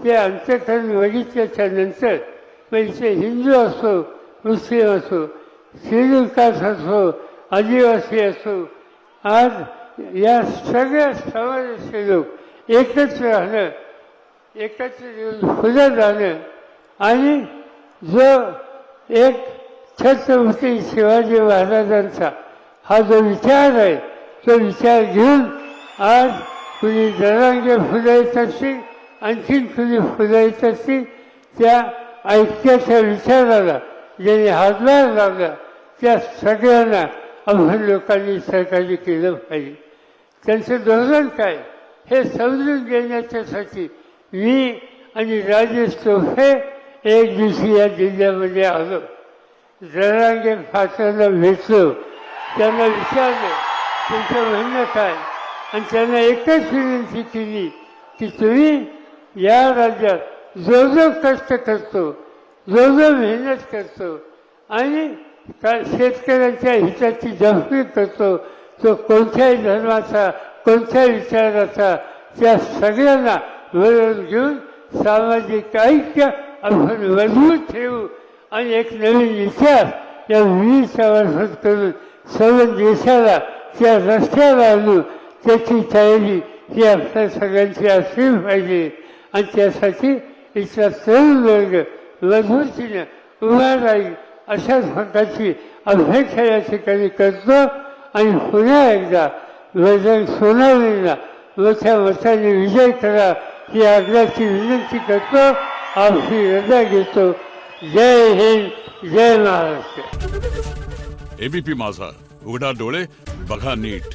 ते अंतःकरण बघितल्याच्या नंतर पैसे हिंदू असो, मुस्लिम असो, श्रीलंकास असो, आदिवासी असो, आज या सगळ्या समाजाचे लोक एकत्र राहणं, एकत्र येऊन पुढे जाणं आणि जो एक छत्रपती शिवाजी महाराजांचा हा जो विचार आहे तो विचार घेऊन आज कुणी जरांगे फुलायत असतील, आणखीन कुणी फुलायत असतील, त्या ऐक्याच्या विचाराला ज्यांनी हातभार लावला त्या सगळ्यांना आपण लोकांनी सहकार्य केलं पाहिजे. त्यांचं धोरण काय हे समजून घेण्याच्यासाठी मी आणि राजेश टोपे एक दिवशी या जिल्ह्यामध्ये आलो. जरांगे फाटरला भेटलो, त्यांना विचारलं तुमचं म्हणणं काय, आणि त्यांना एकच विनंती केली की तुम्ही या राज्यात जो जो कष्ट करतो, जो जो मेहनत करतो आणि शेतकऱ्यांच्या हिताची जपणूक करतो, तो कोणत्याही धर्माचा, कोणत्या विचाराचा, त्या सगळ्यांना बरोबर घेऊन सामाजिक ऐक्य आपण मजबूत ठेवू आणि एक नवीन विचार या विविधच्या मार्फत करून सर्व देशाला त्या रस्त्याला आणू, त्याची तयारी ही आपल्या सगळ्यांची असली पाहिजे. आणि त्यासाठी इथला तरुण वर्ग मजबूतीने उभा राहील अशाच प्रकारची अपेक्षा या ठिकाणी करतो. आणि पुन्हा एकदा बजरंग सोनावणेला मोठ्या मताने विजय करा ही आग्रहाची विनंती करतो. आपली रजा घेतो. जय हिंद, जय महाराष्ट्र. एबीपी माझा, उघडा डोळे बघा नीट.